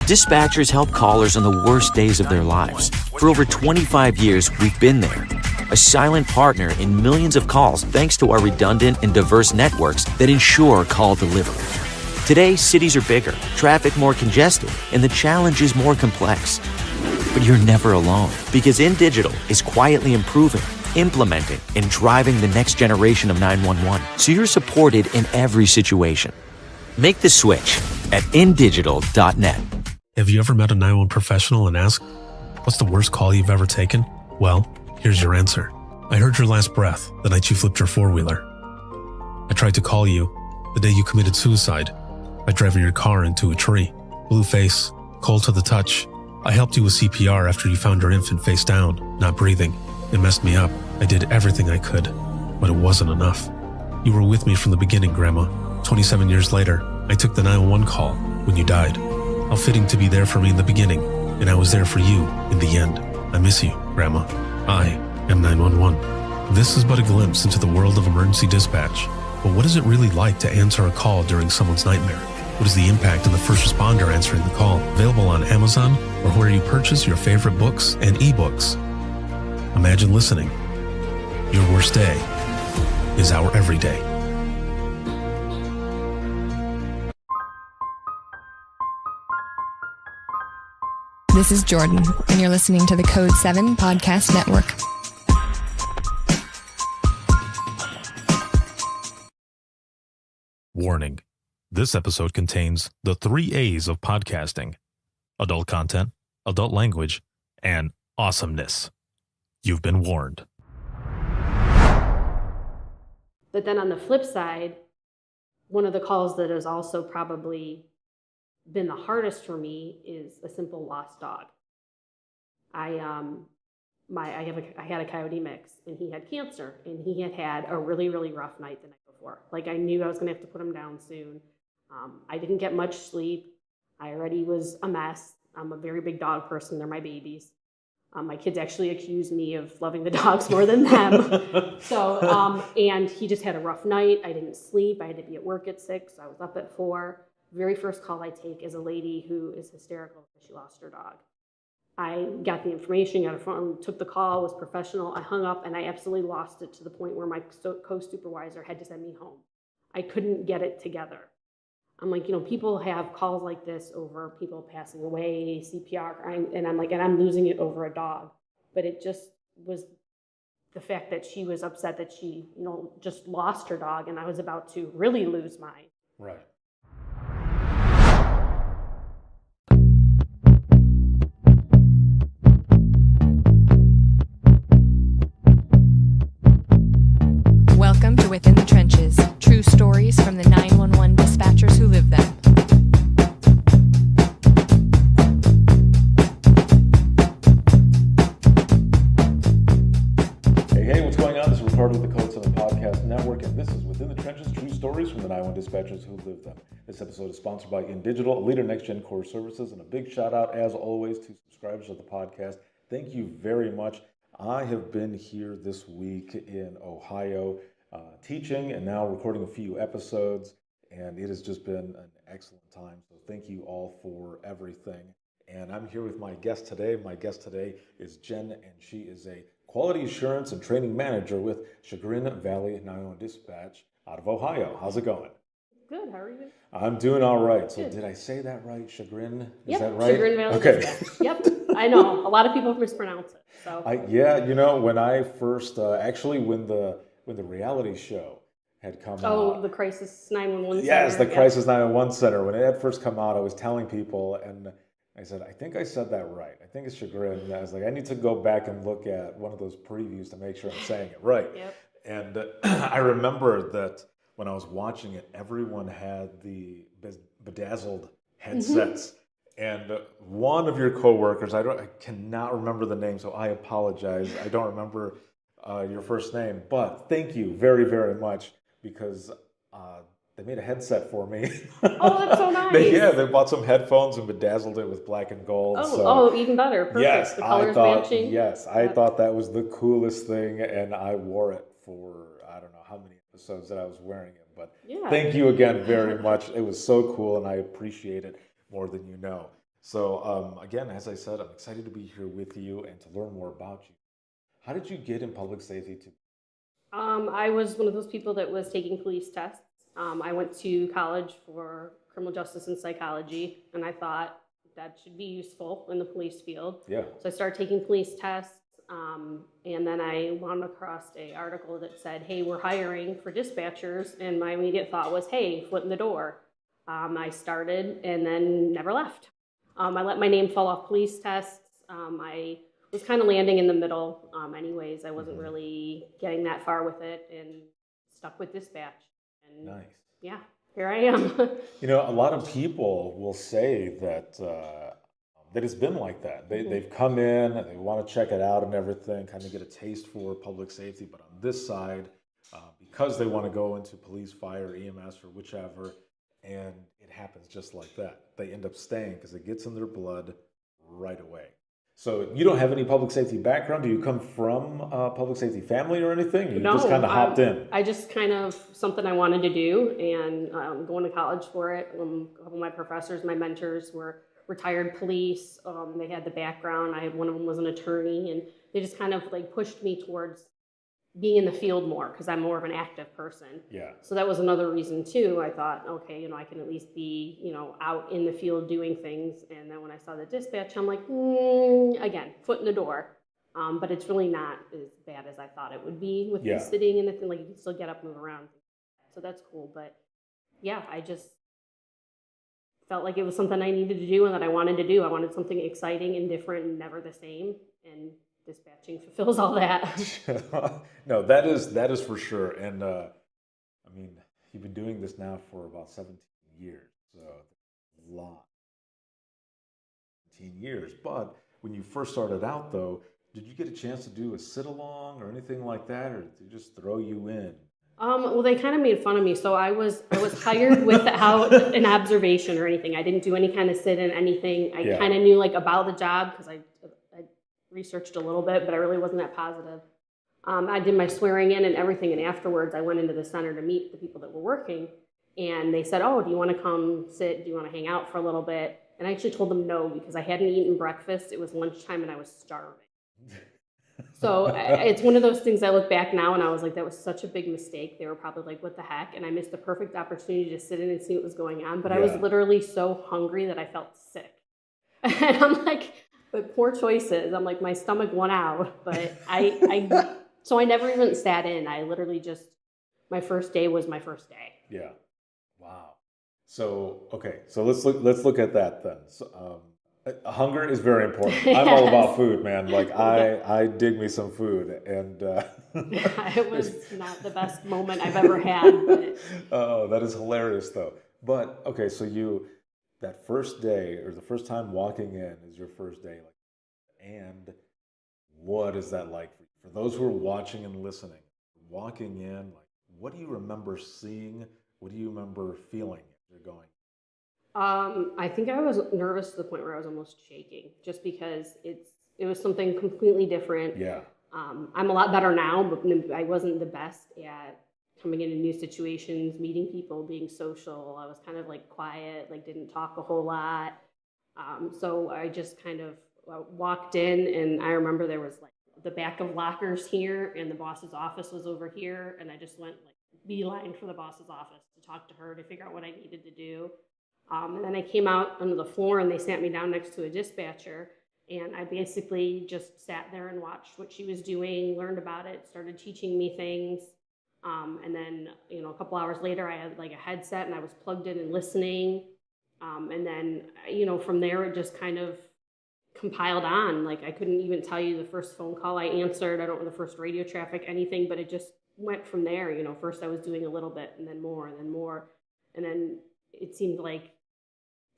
Dispatchers help callers on the worst days of their lives. For over 25 years, we've been there. A silent partner in millions of calls thanks to our redundant and diverse networks that ensure call delivery. Today, cities are bigger, traffic more congested, and the challenge is more complex. But you're never alone, because InDigital is quietly improving, implementing, and driving the next generation of 911, so you're supported in every situation. Make the switch at indigital.net. Have you ever met a 911 professional and asked, what's the worst call you've ever taken? Well, here's your answer. I heard your last breath the night you flipped your four-wheeler. I tried to call you the day you committed suicide by driving your car into a tree. Blue face, cold to the touch. I helped you with CPR after you found your infant face down, not breathing. It messed me up. I did everything I could, but it wasn't enough. You were with me from the beginning, Grandma. 27 years later, I took the 911 call when you died. How fitting to be there for me in the beginning, and I was there for you in the end. I miss you, Grandma. I am 911. This is but a glimpse into the world of emergency dispatch. But what is it really like to answer a call during someone's nightmare? What is the impact of the first responder answering the call? Available on Amazon or where you purchase your favorite books and ebooks. Imagine listening. Your worst day is our everyday. This is Jordan, and you're listening to the Code 7 Podcast Network. Warning. This episode contains the 3 A's of podcasting: adult content, adult language, and awesomeness. You've been warned. But then on the flip side, one of the calls that has also probably been the hardest for me is a simple lost dog. I had a coyote mix, and he had cancer, and he had a really, really rough night the night before. Like, I knew I was going to have to put him down soon. I didn't get much sleep. I already was a mess. I'm a very big dog person. They're my babies. My kids actually accuse me of loving the dogs more than them. And he just had a rough night. I didn't sleep. I had to be at work at 6. I was up at 4. Very first call I take is a lady who is hysterical because she lost her dog. I got the information, got a phone, took the call, was professional. I hung up, and I absolutely lost it to the point where my co-supervisor had to send me home. I couldn't get it together. I'm like, people have calls like this over people passing away, CPR, and I'm losing it over a dog. But it just was the fact that she was upset that she, just lost her dog, and I was about to really lose mine. Right. Welcome to Within the Trenches, true stories from the 911 dispatchers who live them. Hey, what's going on? This is Ricardo with the Code 7 Podcast Network, and this is Within the Trenches, true stories from the 911 dispatchers who live them. This episode is sponsored by InDigital, a leader in next-gen core services, and a big shout-out, as always, to subscribers of the podcast. Thank you very much. I have been here this week in Ohio, teaching and now recording a few episodes, and it has just been an excellent time. So thank you all for everything. And I'm here with my guest today. My guest today is Jen, and she is a quality assurance and training manager with Chagrin Valley 911 Dispatch out of Ohio. How's it going? Good, how are you? I'm doing all right. So Good. Did I say that right? Chagrin? Yep, Is that right? Chagrin Valley Okay. Dispatch. Yep, I know. A lot of people mispronounce it. So When I first, when the reality show had come out. The Crisis 911 Center. Yes, the Crisis 911 Center. When it had first come out, I was telling people, and I said, I think I said that right. I think it's Chagrin. And I was like, I need to go back and look at one of those previews to make sure I'm saying it right. Yep. And I remember that when I was watching it, everyone had the bedazzled headsets. And one of your coworkers, I cannot remember the name, so I apologize. I don't remember your first name, but thank you very, very much, because they made a headset for me. Oh, that's so nice. They bought some headphones and bedazzled it with black and gold. Even better. Perfect. Yes, the colors matching. Yes, I thought that was the coolest thing, and I wore it for, I don't know how many episodes that I was wearing it, but thank you again very much. It was so cool, and I appreciate it more than you know. So again, as I said, I'm excited to be here with you and to learn more about you. How did you get in public safety to? I was one of those people that was taking police tests. I went to college for criminal justice and psychology, and I thought that should be useful in the police field. Yeah. So I started taking police tests, and then I wound across an article that said, "Hey, we're hiring for dispatchers," and my immediate thought was, "Hey, foot in the door." I started and then never left. I let my name fall off police tests. I was kind of landing in the middle anyways. I wasn't really getting that far with it and stuck with dispatch. And Nice. yeah, here I am. You know, a lot of people will say that that it's been like that. They've come in and they want to check it out and everything, kind of get a taste for public safety. But on this side, because they want to go into police, fire, EMS, or whichever, and it happens just like that. They end up staying because it gets in their blood right away. So you don't have any public safety background? Do you come from a public safety family or anything? You just kind of hopped in? I just kind of something I wanted to do, and going to college for it. A couple of my professors, my mentors were retired police. They had the background. One of them was an attorney, and they just kind of like pushed me towards being in the field more because I'm more of an active person. Yeah. So that was another reason too. I thought, okay, I can at least be, out in the field doing things. And then when I saw the dispatch, I'm like, again, foot in the door. But it's really not as bad as I thought it would be with me sitting in the thing. Like you can still get up, move around. So that's cool. But yeah, I just felt like it was something I needed to do and that I wanted to do. I wanted something exciting and different and never the same. And dispatching fulfills all that. No, that is for sure. And I mean, you've been doing this now for about 17 years, so a lot. 17 years. But when you first started out, though, did you get a chance to do a sit along or anything like that, or did they just throw you in? Well, they kind of made fun of me. So I was hired without an observation or anything. I didn't do any kind of sit in anything. I kind of knew like about the job because I researched a little bit, but I really wasn't that positive. I did my swearing in and everything, and afterwards I went into the center to meet the people that were working, and they said, "Oh, do you want to come sit? Do you want to hang out for a little bit?" And I actually told them no because I hadn't eaten breakfast. It was lunchtime and I was starving. So it's one of those things I look back now and I was like, that was such a big mistake. They were probably like, what the heck? And I missed the perfect opportunity to sit in and see what was going on. But I was literally so hungry that I felt sick. And I'm like, but poor choices. I'm like, my stomach won out. But so I never even sat in. I literally my first day was my first day. Yeah. Wow. So, okay. So let's look at that then. So, hunger is very important. I'm all about food, man. Like I dig me some food, and it was not the best moment I've ever had. But oh, that is hilarious, though. But okay, so that first day or the first time walking in is your first day, and what is that like for those who are watching and listening? Walking in, like, what do you remember seeing? What do you remember feeling as you're going? I think I was nervous to the point where I was almost shaking, just because it was something completely different. Yeah. I'm a lot better now, but I wasn't the best at coming into new situations, meeting people, being social. I was kind of like quiet, like didn't talk a whole lot. So I just kind of walked in, and I remember there was like the back of lockers here, and the boss's office was over here, and I just went like beeline for the boss's office to talk to her to figure out what I needed to do. And then I came out onto the floor and they sat me down next to a dispatcher, and I basically just sat there and watched what she was doing, learned about it, started teaching me things. And then, a couple hours later I had like a headset and I was plugged in and listening. And then, from there it just kind of compiled on. Like I couldn't even tell you the first phone call I answered. I don't know the first radio traffic, anything, but it just went from there. First I was doing a little bit and then more and then more. And then it seemed like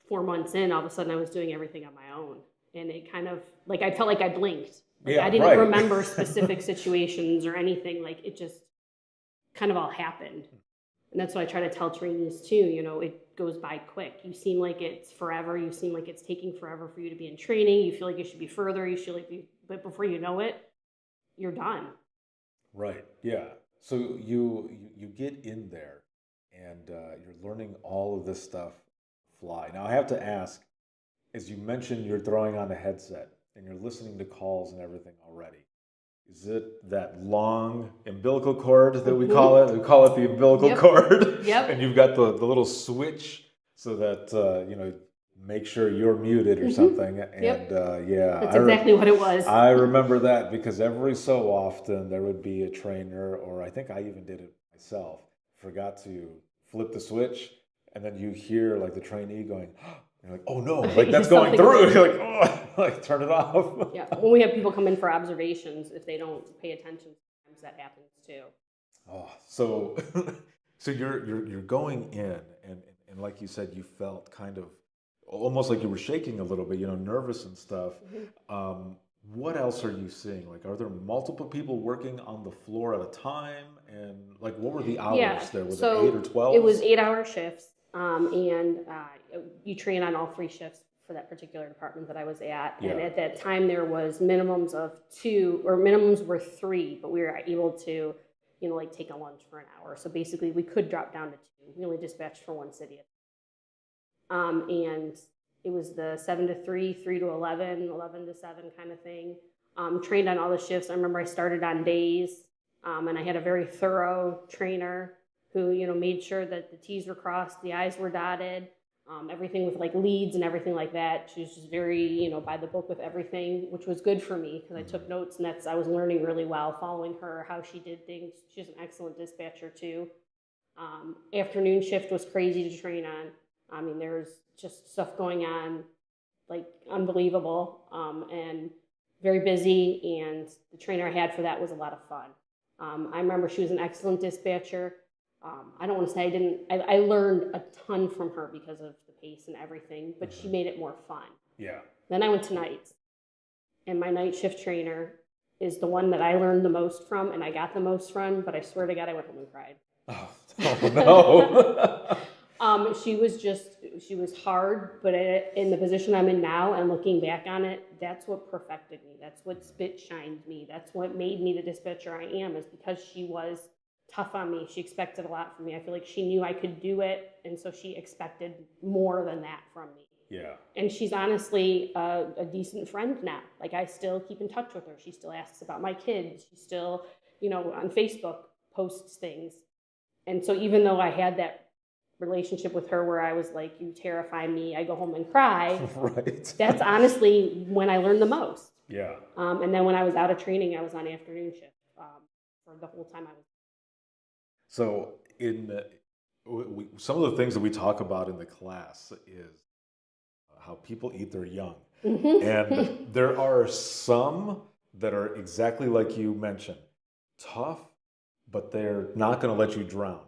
4 months in, all of a sudden I was doing everything on my own. And it kind of, like, I felt like I blinked. Like, I didn't remember specific situations or anything. Like, it just kind of all happened. And that's what I try to tell trainees too. It goes by quick. You seem like it's forever. You seem like it's taking forever for you to be in training. You feel like you should be further. You feel like but before you know it, you're done. Right. Yeah. So you get in there, and you're learning all of this stuff fly. Now I have to ask, as you mentioned, you're throwing on a headset and you're listening to calls and everything already. Is it that long umbilical cord that we call it? We call it the umbilical cord. Yep. And you've got the little switch so that, make sure you're muted or something. And yeah, that's exactly what it was. I remember that because every so often there would be a trainer, or I think I even did it myself, forgot to flip the switch. And then you hear like the trainee going, you're like, oh no, like that's going through. You're like, oh, like turn it off. Yeah, when we have people come in for observations, if they don't pay attention, sometimes that happens too. Oh, so so you're going in, and like you said, you felt kind of almost like you were shaking a little bit, nervous and stuff. What else are you seeing? Like, are there multiple people working on the floor at a time? And like, what were the hours there? Was it 8 or 12? It was 8-hour shifts, and you train on all 3 shifts for that particular department that I was at. Yeah. And at that time, there was minimums of 2, or minimums were 3, but we were able to, like take a lunch for an hour. So basically, we could drop down to 2. We only dispatched for one city. And it was the 7 to 3, 3 to 11, 11 to 7 kind of thing. Trained on all the shifts. I remember I started on days, and I had a very thorough trainer who, made sure that the T's were crossed, the I's were dotted, everything with like leads and everything like that. She was just very, by the book with everything, which was good for me because I took notes, and I was learning really well following her, how she did things. She's an excellent dispatcher too. Afternoon shift was crazy to train on. I mean, there's just stuff going on, like unbelievable, and very busy. And the trainer I had for that was a lot of fun. I remember she was an excellent dispatcher. I don't want to say I learned a ton from her because of the pace and everything, but she made it more fun. Yeah. Then I went to nights, and my night shift trainer is the one that I learned the most from and I got the most from, but I swear to God, I went home and cried. Oh no. She was hard, but in the position I'm in now and looking back on it, that's what perfected me. That's what spit shined me. That's what made me the dispatcher I am, is because she was tough on me. She expected a lot from me. I feel like she knew I could do it, and so she expected more than that from me. Yeah. And she's honestly a decent friend now. Like, I still keep in touch with her. She still asks about my kids. She still, on Facebook posts things. And so even though I had that relationship with her where I was like, you terrify me, I go home and cry. Right. That's honestly when I learned the most. Yeah. And then when I was out of training, I was on afternoon shift for the whole time I was. So some of the things that we talk about in the class is how people eat their young. And there are some that are exactly like you mentioned, tough, but they're not going to let you drown.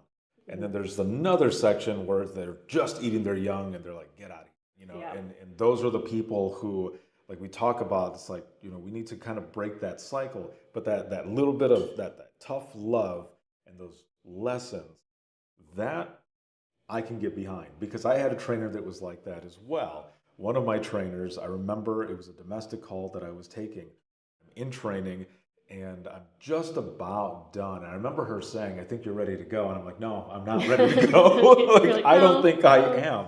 And then there's another section where they're just eating their young and they're like, get out of here, Yeah. and those are the people who, like we talk about, it's like, we need to kind of break that cycle, but that little bit of that tough love and those lessons, that I can get behind, because I had a trainer that was like that as well. One of my trainers, I remember it was a domestic call that I was taking in training, and I'm just about done. And I remember her saying, I think you're ready to go. And I'm like, no, I'm not ready to go. like, I don't think I am.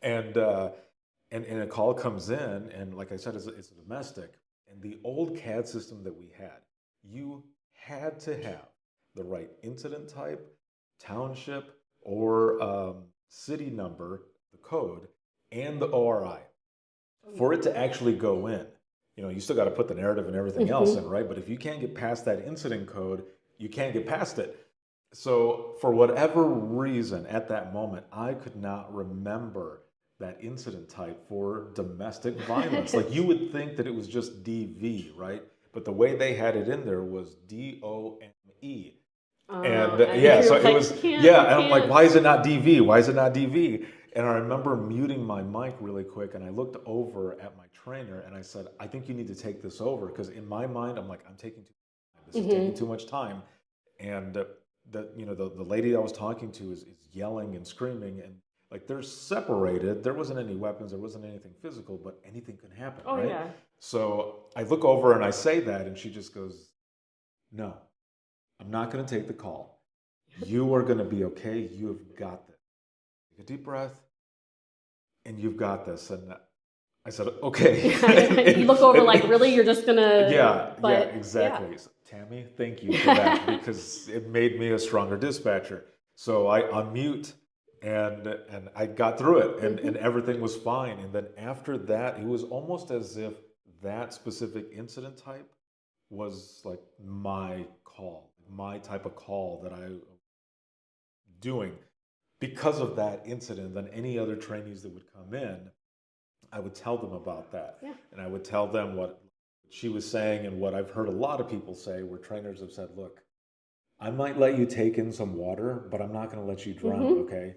And a call comes in, and like I said, it's a domestic. And the old CAD system that we had, you had to have the right incident type, township, or city number, the code, and the ORI for it to actually go in. You still got to put the narrative and everything else in, right? But if you can't get past that incident code, you can't get past it. So for whatever reason, at that moment, I could not remember that incident type for domestic violence. Like, you would think that it was just DV, right? But the way they had it in there was DOME. And so it was, and I'm like, why is it not DV? Why is it not DV? And I remember muting my mic really quick, and I looked over at my trainer and I said, I think you need to take this over, because in my mind, I'm like, I'm taking too much time. This is taking too much time. And the lady I was talking to is yelling and screaming, and like, they're separated. There wasn't any weapons, there wasn't anything physical, but anything could happen, right? Yeah. So I look over and I say that, and she just goes, no, I'm not going to take the call. You are going to be okay. You have got this. Take a deep breath, and you've got this. And I said, okay. You look over like, really? You're just going to... Yeah, but, exactly. Yeah. So, Tammy, thank you for that because it made me a stronger dispatcher. So I unmute and I got through it and everything was fine. And then after that, it was almost as if that specific incident type was like my call, my type of call that I doing because of that incident than any other trainees that would come in. I would tell them about that. Yeah. And I would tell them what she was saying and what I've heard a lot of people say where trainers have said, look, I might let you take in some water, but I'm not going to let you drown, okay?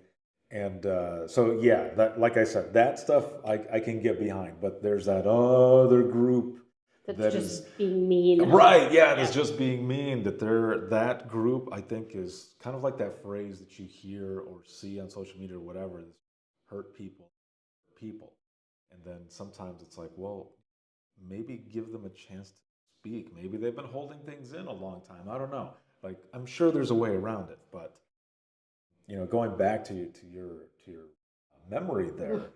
And so, yeah, that, like I said, that stuff I can get behind. But there's that other group That's just being mean. Right, yeah, that's just being mean. That group, I think, is kind of like that phrase that you hear or see on social media or whatever, this hurt people. And then sometimes it's like, well, maybe give them a chance to speak. Maybe they've been holding things in a long time. I don't know. Like, I'm sure there's a way around it, but going back to your memory there,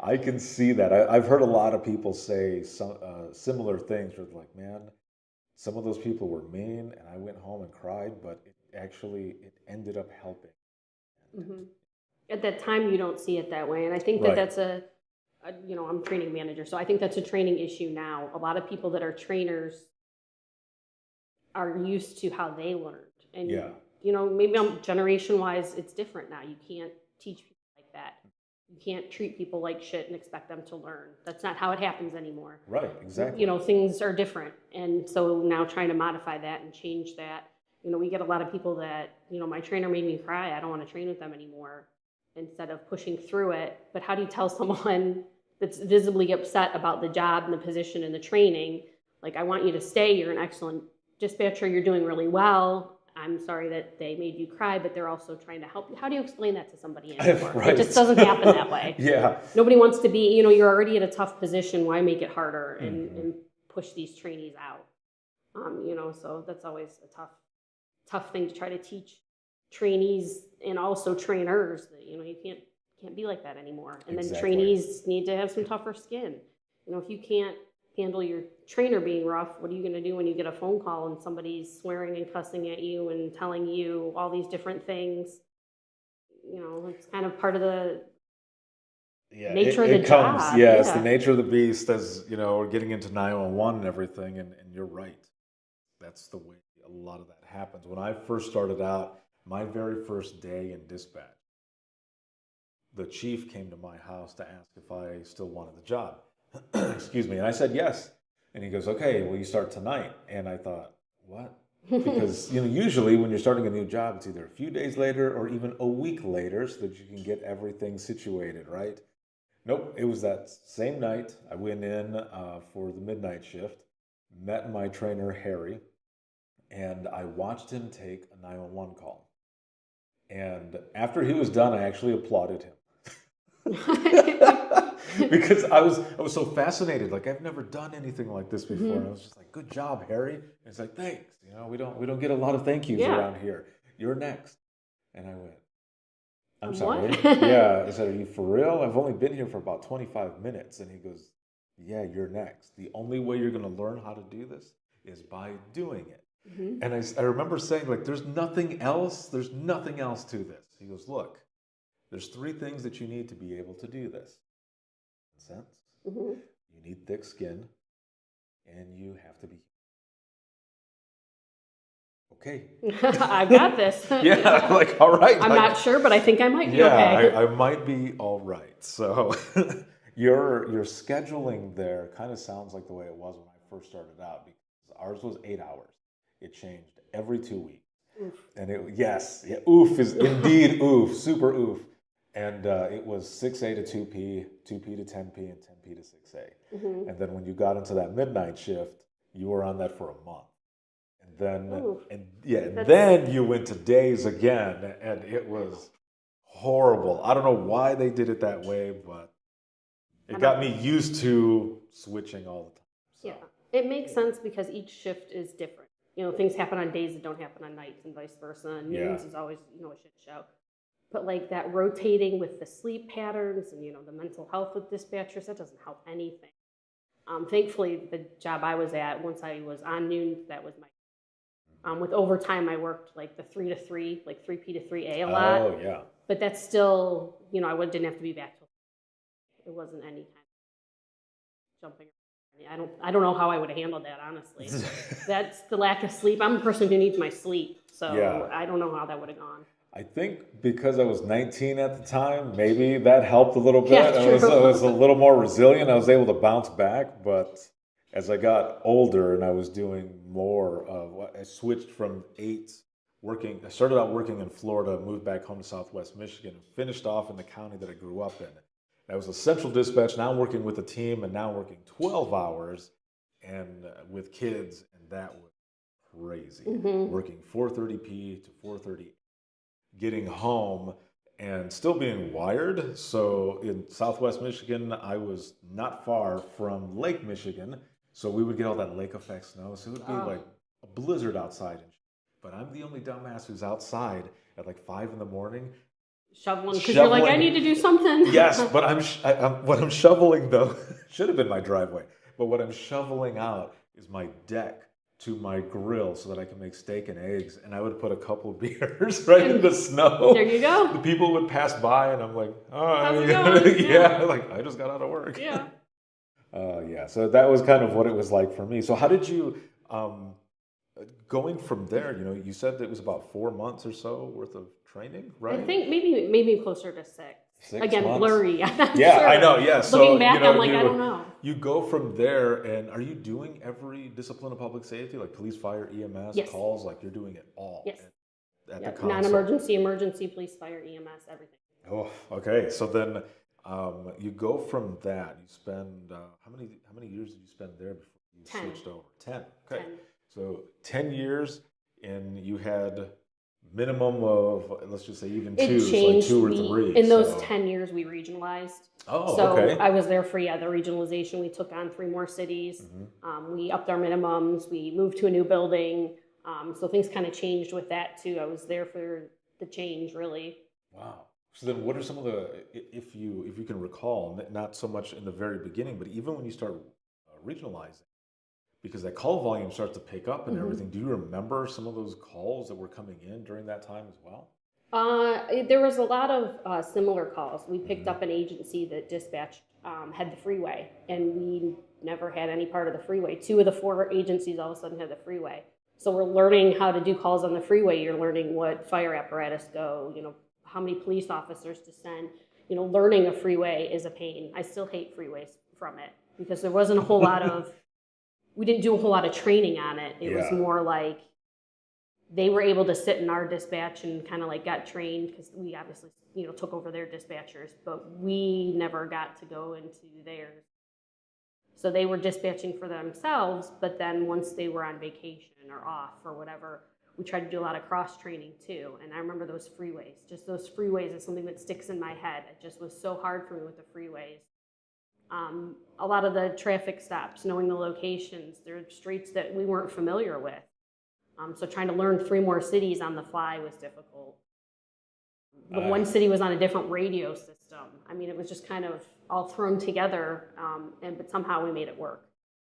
I can see that. I've heard a lot of people say some similar things. Where like, man, some of those people were mean, and I went home and cried, but it ended up helping. At that time, you don't see it that way, and I think that that's I'm training manager, so I think that's a training issue now. A lot of people that are trainers are used to how they learned, and maybe generation-wise, it's different now. You can't teach people like that. You can't treat people like shit and expect them to learn. That's not how it happens anymore. Right, exactly. Things are different, and so now trying to modify that and change that. We get a lot of people that, my trainer made me cry. I don't want to train with them anymore. Instead of pushing through it. But how do you tell someone that's visibly upset about the job and the position and the training, like, I want you to stay, you're an excellent dispatcher, you're doing really well, I'm sorry that they made you cry, but they're also trying to help you. How do you explain that to somebody anymore? Right. It just doesn't happen that way. Yeah. Nobody wants to be, you're already at a tough position, why make it harder and push these trainees out? So that's always a tough thing to try to teach trainees and also trainers that you can't be like that anymore. And then trainees need to have some tougher skin. If you can't handle your trainer being rough, what are you going to do when you get a phone call and somebody's swearing and cussing at you and telling you all these different things? It's kind of part of the nature of the job. Yes, the nature of the beast. As we're getting into 911 and everything, and you're right. That's the way a lot of that happens. When I first started out, my very first day in dispatch, the chief came to my house to ask if I still wanted the job. Excuse me. And I said yes. And he goes, okay, well, you start tonight. And I thought, what? Because usually when you're starting a new job, it's either a few days later or even a week later so that you can get everything situated, right? Nope. It was that same night. I went in for the midnight shift, met my trainer, Harry, and I watched him take a 911 call. And after he was done, I actually applauded him. Because I was so fascinated. Like, I've never done anything like this before. And I was just like, good job, Harry. And it's like, thanks. We don't get a lot of thank yous around here. You're next. And I went, I'm sorry. Yeah. I said, are you for real? I've only been here for about 25 minutes. And he goes, yeah, you're next. The only way you're going to learn how to do this is by doing it. And I remember saying, like, there's nothing else to this. He goes, look, there's 3 things that you need to be able to do this. Sense? You need thick skin, and you have to be okay. I've got this. Yeah, like, all right. I'm not sure, but I think I might be okay. I might be all right. So your scheduling there kind of sounds like the way it was when I first started out, because ours was 8 hours. It changed every 2 weeks. Oof. And oof is indeed oof, super oof. And it was 6A to 2P, 2P to 10P, and 10P to 6A. And then when you got into that midnight shift, you were on that for a month. And then you went to days again, and it was horrible. I don't know why they did it that way, but it got me used to switching all the time. So. Yeah, it makes sense because each shift is different. Things happen on days that don't happen on nights and vice versa. And noons is always, a shit show. But like that rotating with the sleep patterns and, the mental health with dispatchers, that doesn't help anything. Thankfully, the job I was at, once I was on noon, that was my, with overtime, I worked like the 3 to 3, like 3P to 3A a lot. Oh, yeah. But that's still, didn't have to be back till, it wasn't any kind of jumping. I don't know how I would have handled that, honestly. That's the lack of sleep. I'm a person who needs my sleep, so Yeah. I don't know how that would have gone. I think because I was 19 at the time, maybe that helped a little bit. Yeah, I true. was a little more resilient. I was able to bounce back. But as I got older and I was doing more of, I switched from I started out working in Florida, moved back home to Southwest Michigan, and finished off in the county that I grew up in. I was a central dispatch. Now I'm working with a team, and now I'm working 12 hours and with kids, and that was crazy. Working 4:30 to 4:30, getting home, and still being wired. So in Southwest Michigan, I was not far from Lake Michigan, so we would get all that lake effect snow. So it would be like a blizzard outside, but I'm the only dumbass who's outside at like 5 in the morning. Shoveling, because you're like, I need to do something. Yes, but what I'm shoveling, though, should have been my driveway, but what I'm shoveling out is my deck to my grill so that I can make steak and eggs, and I would put a couple of beers right in the snow. There you go. The people would pass by, and I'm like, oh, how's it going? Yeah, like, I just got out of work. Yeah. Yeah, so that was kind of what it was like for me. So how did you, going from there, you said that it was about 4 months or so worth of training, right? I think maybe closer to 6. 6 Again, months. blurry. I'm not Yeah, sure. I know. Yeah. So looking back, I'm like, I don't know. You go from there, and are you doing every discipline of public safety, like police, fire, EMS, Yes. calls? Like you're doing it all. Yes. At Yep. the console. Non-emergency, emergency, police, fire, EMS, everything. Oh, okay. So then, you go from that. You spend how many years did you spend there before you 10. switched over? 10. Okay. 10. So 10 years, and you had minimum of, let's just say even It two, changed. like 2 or 3. In those so. 10 years, we regionalized. Oh, so okay. I was there for the regionalization. We took on 3 more cities. We upped our minimums. We moved to a new building. So things kind of changed with that too. I was there for the change, really. Wow. So then what are some of the, if you can recall, not so much in the very beginning, but even when you start regionalizing, because that call volume starts to pick up and everything, do you remember some of those calls that were coming in during that time as well? There was a lot of similar calls. We picked up an agency that dispatched, had the freeway, and we never had any part of the freeway. 2 of the 4 agencies all of a sudden had the freeway. So we're learning how to do calls on the freeway. You're learning what fire apparatus go, how many police officers to send. Learning a freeway is a pain. I still hate freeways from it because there wasn't a whole lot of, we didn't do a whole lot of training on it. It was more like they were able to sit in our dispatch and kind of like got trained because we obviously, took over their dispatchers, but we never got to go into theirs. So they were dispatching for themselves, but then once they were on vacation or off or whatever, we tried to do a lot of cross-training too. And I remember those freeways. Just those freeways is something that sticks in my head. It just was so hard for me with the freeways. A lot of the traffic stops, knowing the locations, there are streets that we weren't familiar with. So trying to learn 3 more cities on the fly was difficult. The one city was on a different radio system. I mean, it was just kind of all thrown together, but somehow we made it work.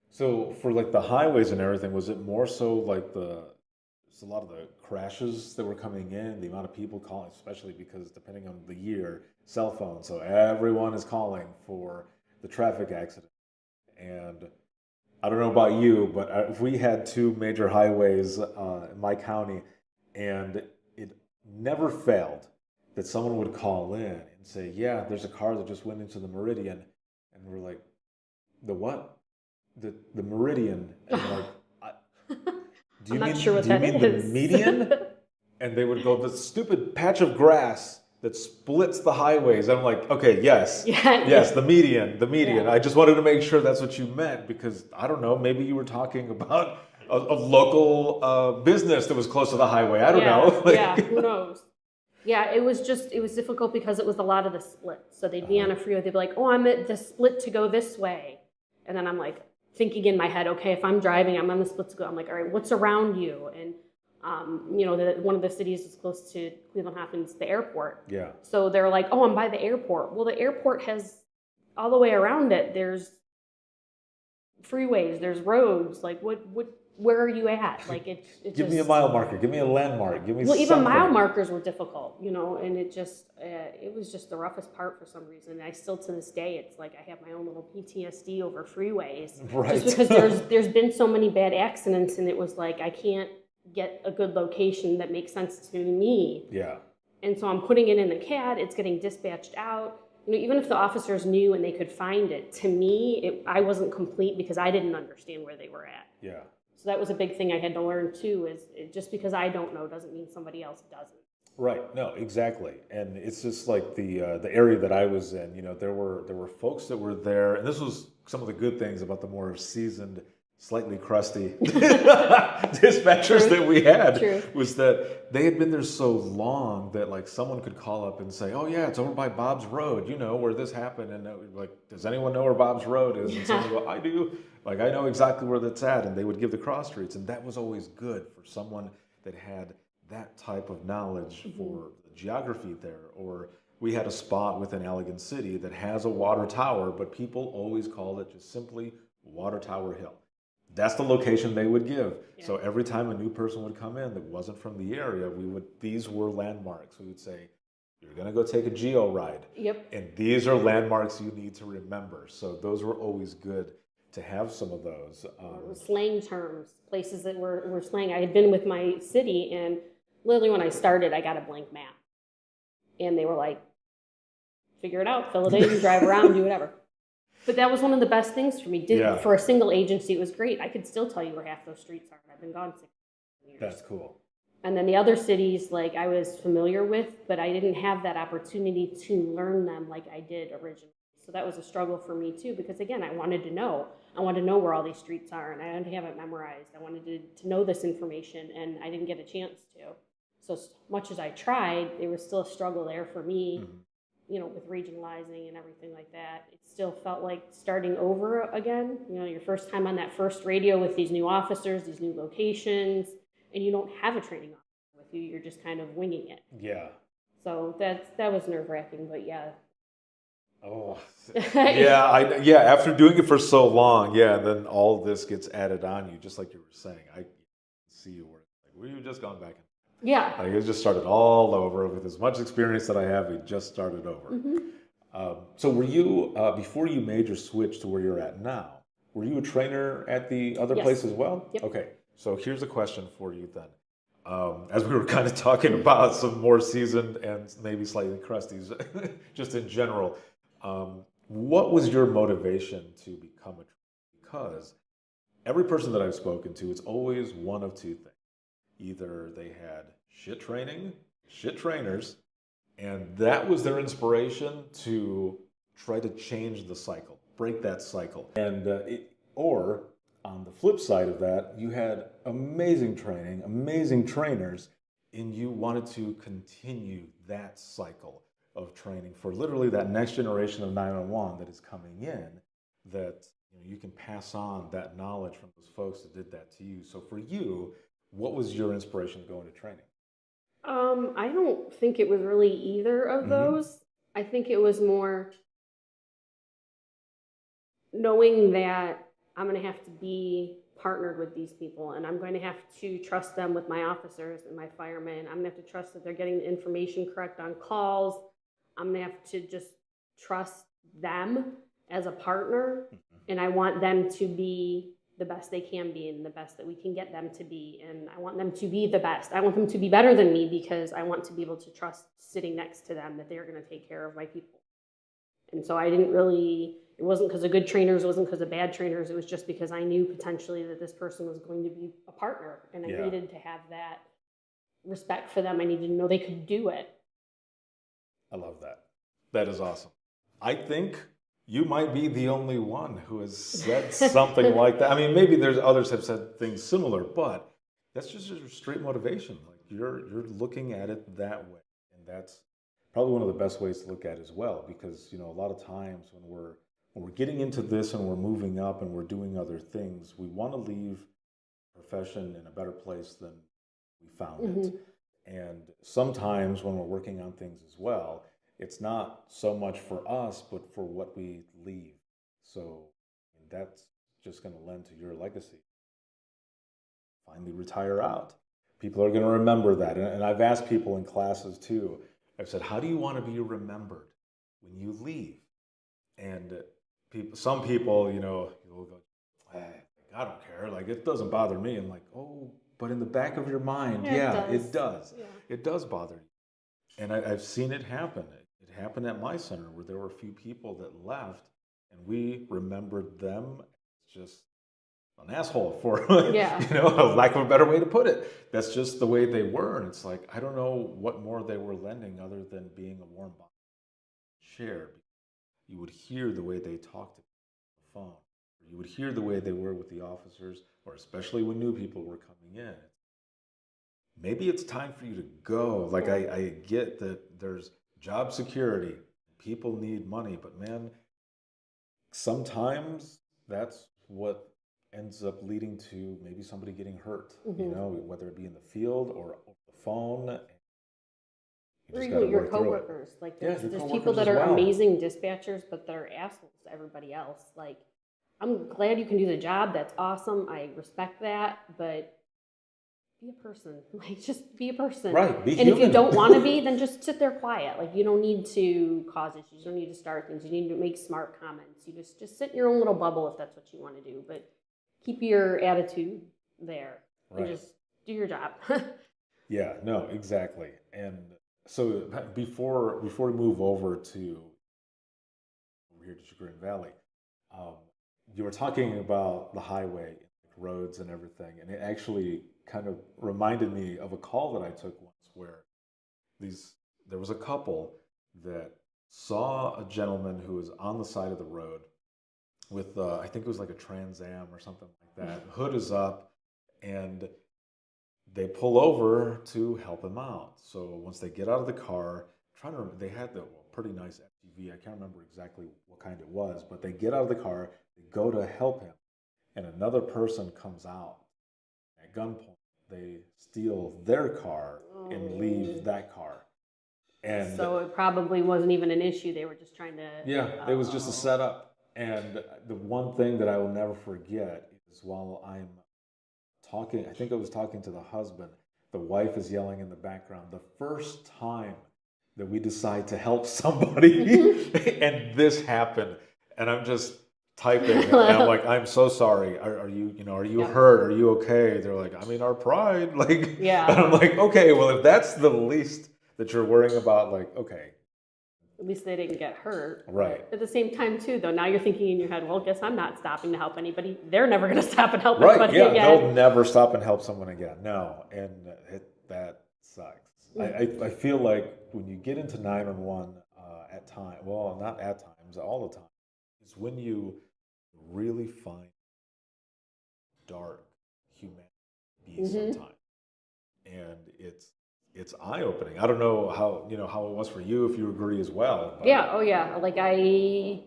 So for like the highways and everything, was it more so like a lot of the crashes that were coming in, the amount of people calling, especially because depending on the year, cell phones, so everyone is calling for the traffic accident. And I don't know about you, but if we had 2 major highways in my county, and it never failed that someone would call in and say, yeah, there's a car that just went into the Meridian. And we're like, the what? The Meridian. And I'm like, do you I'm mean, not sure what do you that mean is. the median? And they would go, the stupid patch of grass that splits the highways. And I'm like, okay, yes, yes, the median. Yeah. I just wanted to make sure that's what you meant, because I don't know, maybe you were talking about a local business that was close to the highway. I don't know. Yeah, who knows? Yeah, it was difficult because it was a lot of the split. So they'd be on a freeway, they'd be like, oh, I'm at the split to go this way. And then I'm like thinking in my head, okay, if I'm driving, I'm on the split to go. I'm like, all right, what's around you? And One of the cities is close to Cleveland Hopkins, the airport. Yeah. So they're like, oh, I'm by the airport. Well, the airport has all the way around it. There's freeways, there's roads. Like, where are you at? Like, Give me a mile marker. Give me a landmark. Give me well, something. even mile markers were difficult, and it was just the roughest part for some reason. And I still, to this day, it's like I have my own little PTSD over freeways. Right. Just because there's been so many bad accidents, and it was like, I can't get a good location that makes sense to me. Yeah. And so I'm putting it in the CAD, it's getting dispatched out. Even if the officers knew and they could find it, to me, I wasn't complete because I didn't understand where they were at. Yeah. So that was a big thing I had to learn too, is just because I don't know doesn't mean somebody else doesn't. Right. No, exactly. And it's just like the area that I was in, there were folks that were there, and this was some of the good things about the more seasoned, slightly crusty dispatchers that we had. True. Was that they had been there so long that like someone could call up and say, oh yeah, it's over by Bob's Road, where this happened. And like, does anyone know where Bob's Road is? And someone would go, I do. Like, I know exactly where that's at. And they would give the cross streets. And that was always good for someone that had that type of knowledge for the geography there. Or we had a spot within Allegan City that has a water tower, but people always called it just simply Water Tower Hill. That's the location they would give. Yeah. So every time a new person would come in that wasn't from the area, these were landmarks. We would say, you're going to go take a geo ride. Yep. And these are landmarks you need to remember. So those were always good to have some of those. Slang terms, places that were slang. I had been with my city, and literally when I started, I got a blank map. And they were like, figure it out, fill it in, drive around, do whatever. But that was one of the best things for me. For a single agency, it was great. I could still tell you where half those streets are. I've been gone 6 years. That's cool. And then the other cities, like I was familiar with, but I didn't have that opportunity to learn them like I did originally. So that was a struggle for me too, because again, I wanted to know. I wanted to know where all these streets are, and I didn't have it memorized. I wanted to know this information, and I didn't get a chance to. So as much as I tried, there was still a struggle there for me. Mm-hmm. With regionalizing and everything like that, it still felt like starting over again. Your first time on that first radio with these new officers, these new locations, and you don't have a training officer with you. You're just kind of winging it. Yeah. So that was nerve-wracking, but yeah. Oh, yeah. After doing it for so long, then all this gets added on you, just like you were saying. I see you where you just gone back in. Yeah. Like it just started all over with as much experience that I have. We just started over. Mm-hmm. So were you, before you made your switch to where you're at now, were you a trainer at the other place as well? Yep. Okay. So here's a question for you then. As we were kind of talking about some more seasoned and maybe slightly crusties, just in general, what was your motivation to become a trainer? Because every person that I've spoken to, it's always one of two things. Either they had shit training, shit trainers, and that was their inspiration to try to change the cycle, break that cycle. And or on the flip side of that, you had amazing training, amazing trainers, and you wanted to continue that cycle of training for literally that next generation of 911 that is coming in, that you can pass on that knowledge from those folks that did that to you. So for you, what was your inspiration to go into training? I don't think it was really either of those. I think it was more knowing that I'm going to have to be partnered with these people, and I'm going to have to trust them with my officers and my firemen. I'm going to have to trust that they're getting the information correct on calls. I'm going to have to just trust them as a partner, and I want them to be the best they can be and the best that we can get them to be. And I want them to be the best. I want them to be better than me because I want to be able to trust sitting next to them that they're going to take care of my people. And so I didn't really, it wasn't because of good trainers, it wasn't because of bad trainers. It was just because I knew potentially that this person was going to be a partner, and I needed to have that respect for them. I needed to know they could do it. I love that. That is awesome. I think you might be the only one who has said something like that. I mean, maybe there's others have said things similar, but that's just your straight motivation. Like you're looking at it that way, and that's probably one of the best ways to look at it as well. Because a lot of times when we're getting into this and we're moving up and we're doing other things, we want to leave the profession in a better place than we found it. And sometimes when we're working on things as well, it's not so much for us, but for what we leave. So that's just going to lend to your legacy. Finally retire out. People are going to remember that. And I've asked people in classes too, I've said, how do you want to be remembered when you leave? And some people, you'll go, hey, I don't care. Like, it doesn't bother me. I'm like, oh, but in the back of your mind, it does. Yeah. It does bother you. And I've seen it happen. It happened at my center where there were a few people that left, and we remembered them as just an asshole for, lack of a better way to put it. That's just the way they were. And it's like, I don't know what more they were lending other than being a warm body. Share. You would hear the way they talked on the phone. You would hear the way they were with the officers, or especially when new people were coming in. Maybe it's time for you to go. Like, I get that there's job security. People need money. But, man, sometimes that's what ends up leading to maybe somebody getting hurt, whether it be in the field or over the phone. Or even your coworkers. Like, there's people that are amazing dispatchers, but they're assholes to everybody else. Like, I'm glad you can do the job. That's awesome. I respect that. But be a person. Like, just be a person. Right. Be and human. If you don't want to be, then just sit there quiet. Like, you don't need to cause issues. You don't need to start things. You need to make smart comments. You just sit in your own little bubble if that's what you want to do. But keep your attitude there. Right. And just do your job. Yeah, no, exactly. And so before we move over here to Chagrin Valley, you were talking about the highway, roads and everything, and it actually kind of reminded me of a call that I took once where there was a couple that saw a gentleman who was on the side of the road with, I think it was like a Trans Am or something like that. Hood is up, and they pull over to help him out. So once they get out of the car, they had the pretty nice SUV. I can't remember exactly what kind it was, but they get out of the car, they go to help him, and another person comes out at gunpoint. They steal their car and leave that car. And so it probably wasn't even an issue. They were just trying to... Yeah, it was just a setup. And the one thing that I will never forget is while I'm talking, I think I was talking to the husband, the wife is yelling in the background, the first time that we decide to help somebody and this happened, and I'm just typing and I'm like, I'm so sorry, are you hurt, are you okay? They're like, I mean, our pride, like, and I'm like, okay, well, if that's the least that you're worrying about, like, okay, at least they didn't get hurt. Right. But at the same time, too, though, now you're thinking in your head, well, guess I'm not stopping to help anybody. They're never going to stop and help anybody again. They'll never stop and help someone again. No, and that sucks. I feel like when you get into 911 at times, well, not at times, all the time, is when you really find dark humanity sometimes. And it's eye-opening. I don't know how it was for you, if you agree as well. But. Yeah, oh yeah. Like, I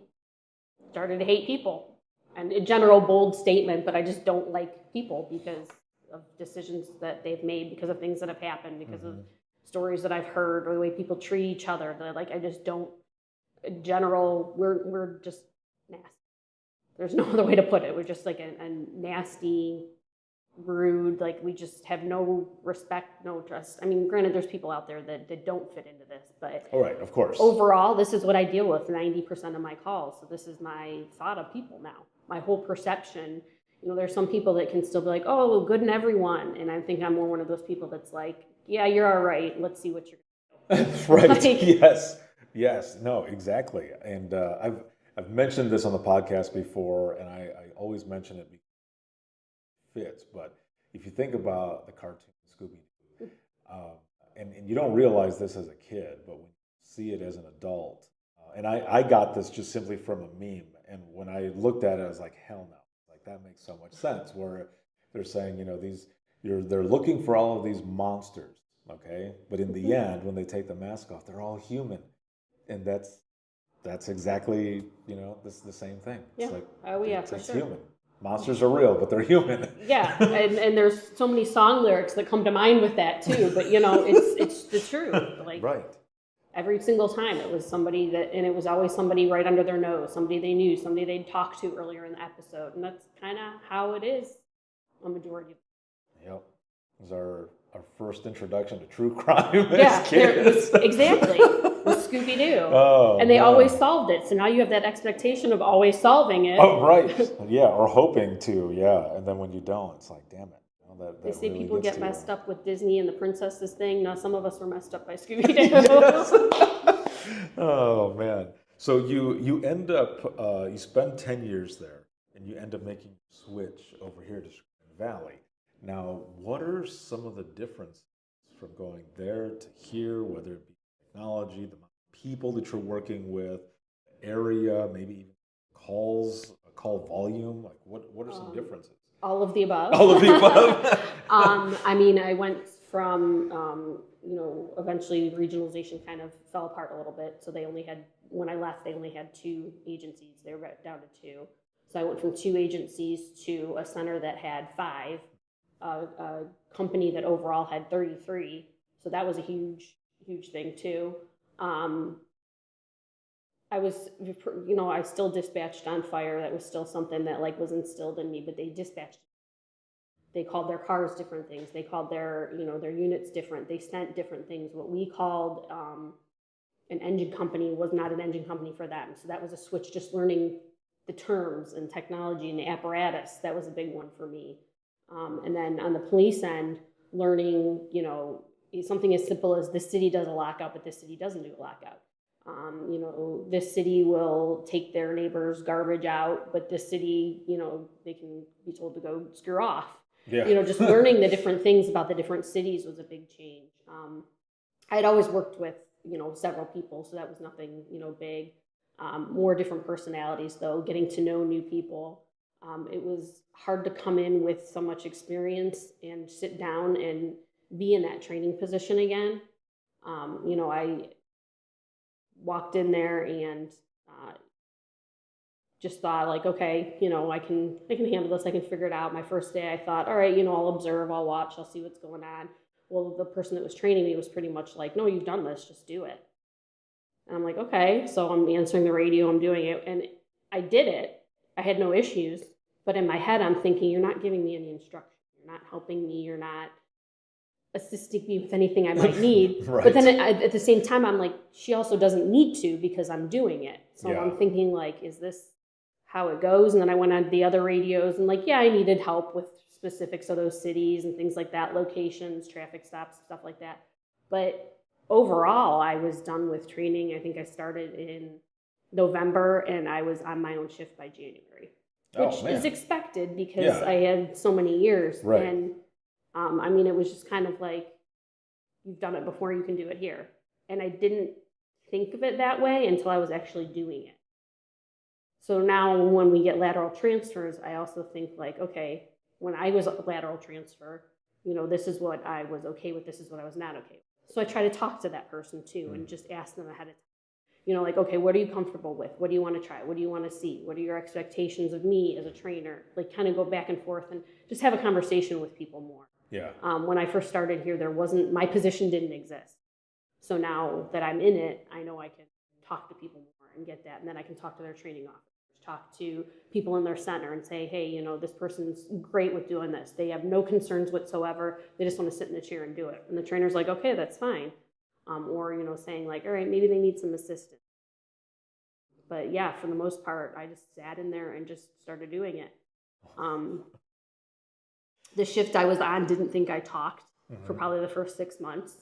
started to hate people. And a general bold statement, but I just don't like people because of decisions that they've made, because of things that have happened, because of stories that I've heard, or the way people treat each other. That, like, I just don't, in general, we're just nasty. There's no other way to put it. We're just like a nasty, rude, like, we just have no respect, no trust. I mean, granted, there's people out there that don't fit into this, but all right, of course. Overall, this is what I deal with 90% of my calls. So this is my thought of people now. My whole perception. There's some people that can still be like, oh, good in everyone. And I think I'm more one of those people that's like, yeah, you're all right. Let's see what you're doing. Right. Like, yes. No, exactly. And I've mentioned this on the podcast before, and I always mention it because it fits. But if you think about the cartoon Scooby-Doo, and you don't realize this as a kid, but when you see it as an adult, and I got this just simply from a meme, and when I looked at it, I was like, hell no. Like, that makes so much sense, where they're saying, they're looking for all of these monsters, okay? But in the end, when they take the mask off, they're all human. And that's exactly, the same thing. Yeah. It's like, for it's sure. human. Monsters are real, but they're human. Yeah, and there's so many song lyrics that come to mind with that too. But it's the truth. Like Right. every single time, it was somebody and it was always somebody right under their nose, somebody they knew, somebody they'd talked to earlier in the episode, and that's kind of how it is a majority of. Yep. It was our first introduction to true crime Yeah, as kids. exactly. With Scooby-Doo. Oh, and they man. always solved it. So now you have that expectation of always solving it. Oh, right. Yeah, or hoping to, yeah. And then when you don't, it's like, damn it. They say really people gets get to messed you. up with Disney and the princesses thing. Now some of us were messed up by Scooby-Doo. Oh, man. So you end up, you spend 10 years there, and you end up making a switch over here to Chagrin Valley. Now, what are some of the differences from going there to here, whether it be technology, the amount of people that you're working with, the area, maybe even call volume? Like, what are some differences? All of the above. All of the above. I mean, I went from, eventually regionalization kind of fell apart a little bit. So when I left, they only had 2 agencies. They were down to 2. So I went from 2 agencies to a center that had 5, a company that overall had 33. So that was a huge, huge thing too. I was, I still dispatched on fire. That was still something that was instilled in me, but they called their cars different things. They called their units different. They sent different things. What we called an engine company was not an engine company for them. So that was a switch, just learning the terms and technology and the apparatus. That was a big one for me. And then on the police end, learning, something as simple as this city does a lockout, but this city doesn't do a lockout. This city will take their neighbor's garbage out, but this city, they can be told to go screw off. Yeah. Just learning the different things about the different cities was a big change. I had always worked with, several people, so that was nothing, big. More different personalities, though, getting to know new people. It was hard to come in with so much experience and sit down and be in that training position again. I walked in there and just thought okay, I can handle this. I can figure it out. My first day, I thought, all right, I'll observe, I'll watch, I'll see what's going on. Well, the person that was training me was pretty much like, no, you've done this, just do it. And I'm like, okay. So I'm answering the radio, I'm doing it, and I did it. I had no issues, but in my head, I'm thinking, you're not giving me any instruction. You're not helping me. You're not assisting me with anything I might need. Right. But then at the same time, I'm like, she also doesn't need to because I'm doing it. So Yeah. I'm thinking is this how it goes? And then I went on the other radios and I needed help with specifics of those cities and things like that, locations, traffic stops, stuff like that. But overall, I was done with training. I think I started in November and I was on my own shift by January, which is expected because I had so many years. Right. And it was just kind of you've done it before, you can do it here. And I didn't think of it that way until I was actually doing it. So now when we get lateral transfers, I also think okay, when I was a lateral transfer, this is what I was okay with, this is what I was not okay with. So I try to talk to that person too and just ask them ahead of time. Okay, what are you comfortable with? What do you want to try? What do you want to see? What are your expectations of me as a trainer? Kind of go back and forth and just have a conversation with people more. Yeah. When I first started here, my position didn't exist. So now that I'm in it, I know I can talk to people more and get that. And then I can talk to their training officers, talk to people in their center and say, hey, this person's great with doing this. They have no concerns whatsoever. They just want to sit in the chair and do it. And the trainer's like, okay, that's fine. Or, saying all right, maybe they need some assistance. But yeah, for the most part, I just sat in there and just started doing it. The shift I was on, didn't think I talked for probably the first 6 months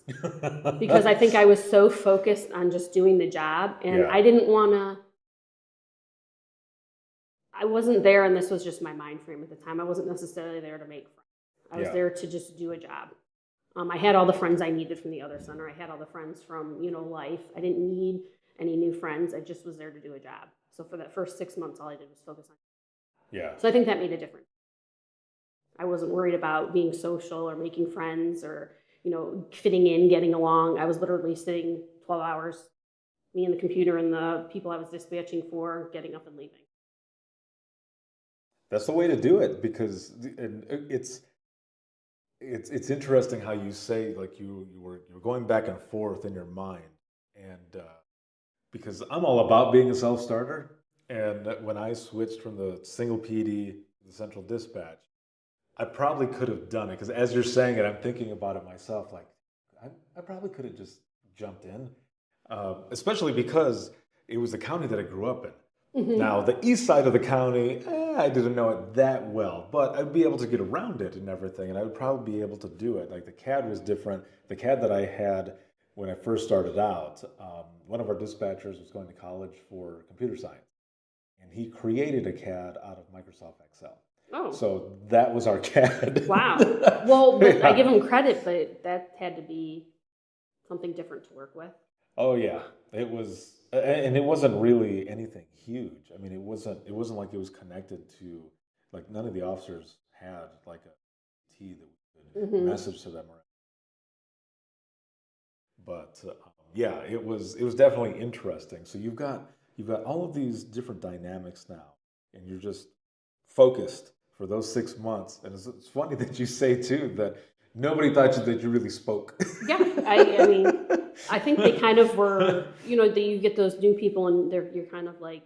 because I think I was so focused on just doing the job, and I didn't want to. I wasn't there, and this was just my mind frame at the time. I wasn't necessarily there to make friends. I was there to just do a job. I had all the friends I needed from the other center. I had all the friends from life. I didn't need any new friends. I just was there to do a job. So for that first 6 months, all I did was focus on. Yeah. So I think that made a difference. I wasn't worried about being social or making friends or, fitting in, getting along. I was literally sitting 12 hours, me and the computer and the people I was dispatching for, getting up and leaving. That's the way to do it, because it's interesting how you say, like, you're going back and forth in your mind, and because I'm all about being a self-starter, and when I switched from the single PD to the central dispatch, I probably could have done it, because as you're saying it, I'm thinking about it myself. Like, I probably could have just jumped in, especially because it was the county that I grew up in. Now, the east side of the county, I didn't know it that well, but I'd be able to get around it and everything, and I would probably be able to do it. Like, the CAD was different. The CAD that I had when I first started out, one of our dispatchers was going to college for computer science, and he created a CAD out of Microsoft Excel. Oh. So that was our CAD. Wow. Well, but Yeah. I give him credit, but that had to be something different to work with. Oh yeah, it was, and it wasn't really anything huge. I mean, it wasn't like it was connected to, like, none of the officers had like a T that would message to them. But yeah, it was definitely interesting. So you've got all of these different dynamics now, and you're just focused for those 6 months. And it's funny that you say too that nobody thought that you really spoke. Yeah, I mean, I think they kind of were, that you get those new people and you're kind of like,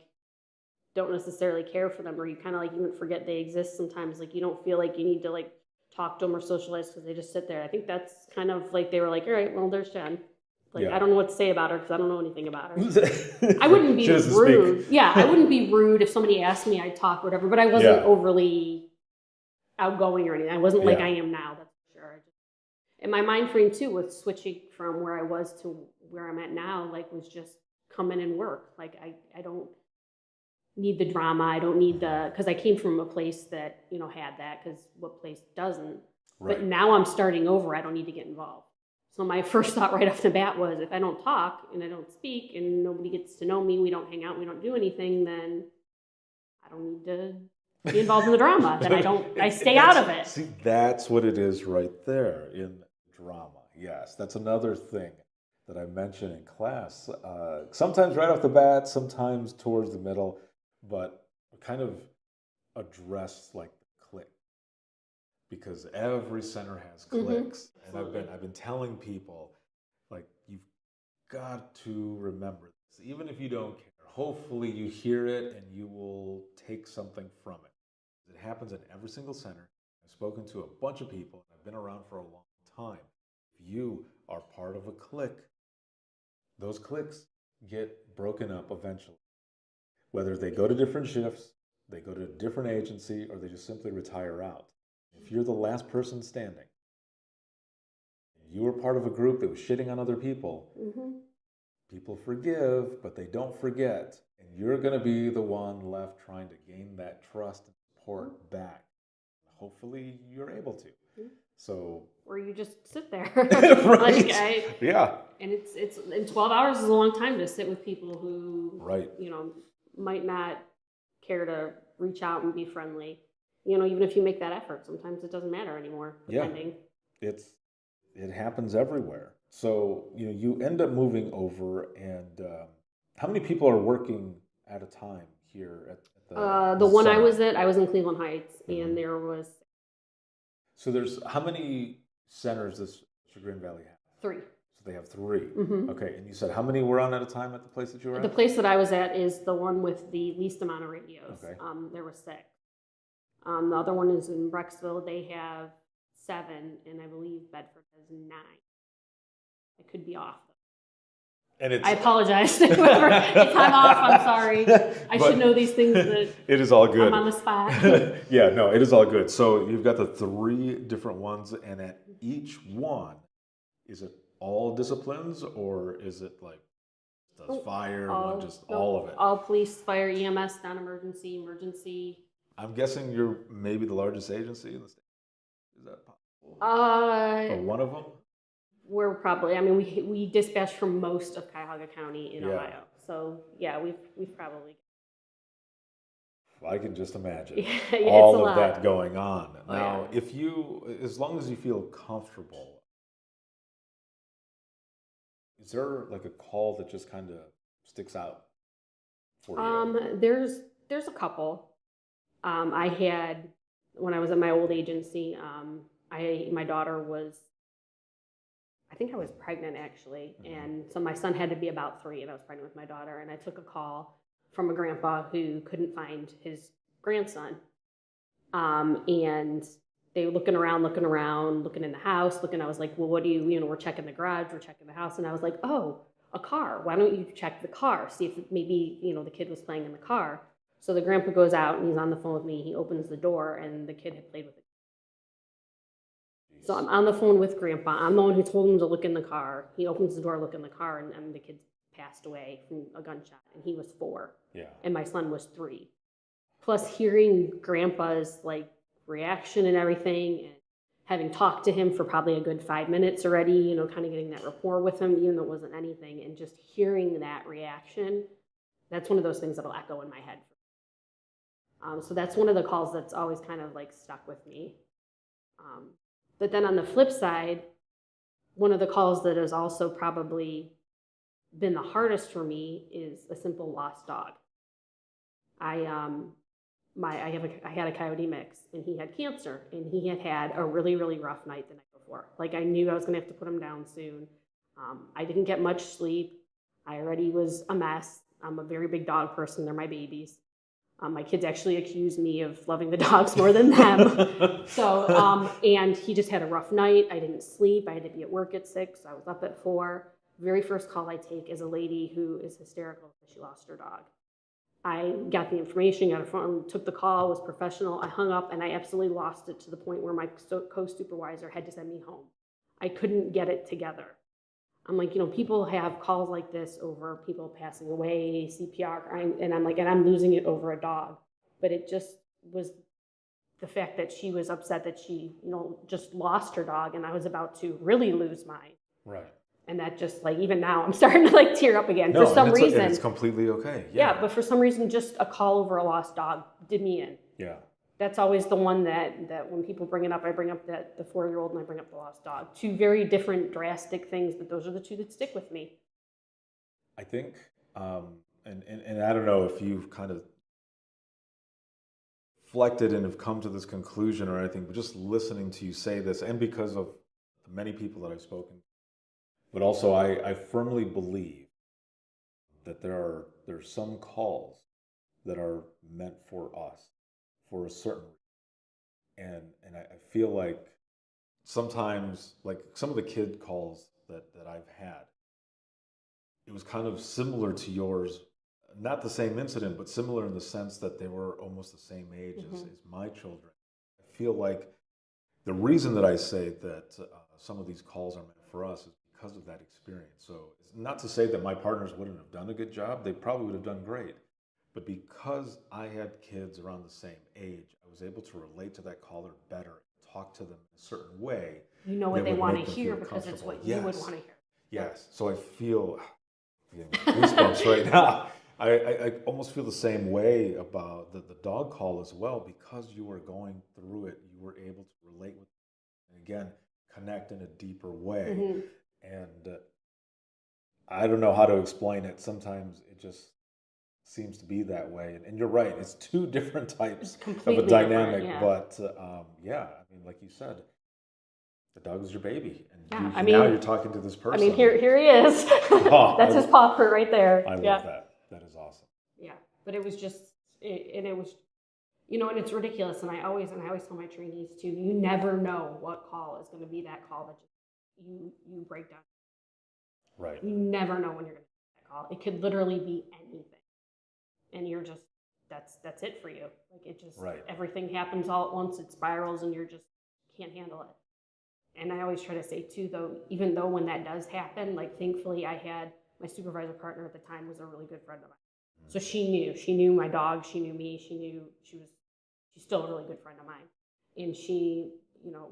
don't necessarily care for them, or you kind of like even forget they exist sometimes. Like, you don't feel like you need to like talk to them or socialize because they just sit there. I think that's kind of like, they were like, all right, well, there's Jen. Like, Yeah. I don't know what to say about her because I don't know anything about her. I wouldn't be She doesn't rude. speak. Yeah, I wouldn't be rude if somebody asked me, I'd talk or whatever, but I wasn't overly outgoing or anything. I wasn't like I am now, that's for sure. And my mind frame too, with switching from where I was to where I'm at now, like, was just come in and work. Like, I don't need the drama. I don't need because I came from a place that, had that, because what place doesn't? Right. But now I'm starting over. I don't need to get involved. So my first thought right off the bat was, if I don't talk and I don't speak and nobody gets to know me, we don't hang out, we don't do anything, then I don't need to be involved in the drama. Then I stay out of it. See, that's what it is right there in drama. Yes, that's another thing that I mentioned in class. Sometimes right off the bat, sometimes towards the middle, but kind of address like the click, because every center has clicks, and I've been telling people, like, you've got to remember this, even if you don't care. Hopefully, you hear it and you will take something from it. It happens in every single center. I've spoken to a bunch of people, and I've been around for a long time. If you are part of a clique, those cliques get broken up eventually. Whether they go to different shifts, they go to a different agency, or they just simply retire out. If you're the last person standing, and you were part of a group that was shitting on other people, people forgive, but they don't forget. And you're going to be the one left trying to gain that trust and support back. Hopefully you're able to. So, or you just sit there. Right. Yeah. And it's 12 hours is a long time to sit with people who, right, might not care to reach out and be friendly. Even if you make that effort, sometimes it doesn't matter anymore. Depending. Yeah. It happens everywhere. So, you end up moving over, and how many people are working at a time here at the one center? I was in Cleveland Heights, and there was. So there's, how many centers does Chagrin Valley have? 3. So they have 3. Okay, and you said how many were on at a time at the place that you were at? The place that I was at is the one with the least amount of radios. Okay. There were 6. The other one is in Brecksville. They have 7, and I believe Bedford has 9. I could be off. And I apologize. If I'm off, I'm sorry. I should know these things. That it is all good. I'm on the spot. Yeah, no, it is all good. So you've got the 3 different ones, and at each one, is it all disciplines, or is it like does fire, one just all of it? All police, fire, EMS, emergency. I'm guessing you're maybe the largest agency in the state. Is that possible? Or one of them? We're probably, we dispatch from most of Cuyahoga County in Ohio. So, yeah, we've probably. I can just imagine yeah, all of that going on. Now, if as long as you feel comfortable, is there like a call that just kind of sticks out for you? There's a couple. I had, when I was at my old agency, my daughter was, I think I was pregnant actually. And so my son had to be about 3 and I was pregnant with my daughter. And I took a call from a grandpa who couldn't find his grandson. And they were looking around, looking in the house, I was like, well, what do you, we're checking the garage, we're checking the house. And I was like, oh, a car. Why don't you check the car? See if maybe, the kid was playing in the car. So the grandpa goes out and he's on the phone with me. He opens the door and the kid had played with it. So I'm on the phone with grandpa. I'm the one who told him to look in the car. He opens the door, look in the car, and the kid passed away from a gunshot. And he was 4. Yeah. And my son was 3. Plus hearing grandpa's reaction and everything, and having talked to him for probably a good 5 minutes already, kind of getting that rapport with him, even though it wasn't anything, and just hearing that reaction, that's one of those things that'll echo in my head. So that's one of the calls that's always kind of stuck with me. But then on the flip side, one of the calls that has also probably been the hardest for me is a simple lost dog. I had a coyote mix, and he had cancer, and he had a really, really rough night the night before. I knew I was going to have to put him down soon. I didn't get much sleep. I already was a mess. I'm a very big dog person. They're my babies. My kids actually accuse me of loving the dogs more than them. So, and he just had a rough night. I didn't sleep. I had to be at work at 6. I was up at 4. Very first call I take is a lady who is hysterical because she lost her dog. I got the information, got a phone, took the call, was professional. I hung up, and I absolutely lost it to the point where my co-supervisor had to send me home. I couldn't get it together. I'm like, people have calls like this over people passing away, CPR, and I'm losing it over a dog. But it just was the fact that she was upset that she, just lost her dog, and I was about to really lose mine. Right. And that just even now I'm starting to tear up again. For some reason. It's completely okay. Yeah, but for some reason, just a call over a lost dog did me in. Yeah. That's always the one that when people bring it up, I bring up the 4-year-old and I bring up the lost dog. 2 very different, drastic things, but those are the 2 that stick with me. I think, and I don't know if you've kind of reflected and have come to this conclusion or anything, but just listening to you say this, and because of the many people that I've spoken to, but also I firmly believe that there's some calls that are meant for us for a certain reason. And I feel like sometimes, some of the kid calls that I've had, it was kind of similar to yours, not the same incident, but similar in the sense that they were almost the same age as my children. I feel like the reason that I say that some of these calls are meant for us is because of that experience. So it's not to say that my partners wouldn't have done a good job. They probably would have done great. But because I had kids around the same age, I was able to relate to that caller better, talk to them in a certain way. You know what they want to hear because it's what you would want to hear. Yes. So I feel goosebumps right now. I almost feel the same way about the dog call as well, because you were going through it. You were able to relate with it, and again, connect in a deeper way. And I don't know how to explain it. Sometimes it just seems to be that way. And you're right. It's 2 different types of a dynamic. Yeah. But like you said, the dog is your baby. And now you're talking to this person. Here he is. That's his paw print right there. I love that. That is awesome. Yeah. But it was just, it was, and it's ridiculous. And I always tell my trainees too, you never know what call is going to be that call that you break down. Right. You never know when you're going to get that call. It could literally be anything. And you're just, that's it for you. It just, everything happens all at once. It spirals and you're just can't handle it. And I always try to say too, though, even though when that does happen, thankfully I had my supervisor partner at the time was a really good friend of mine. So she knew my dog. She knew me. She's still a really good friend of mine. And she,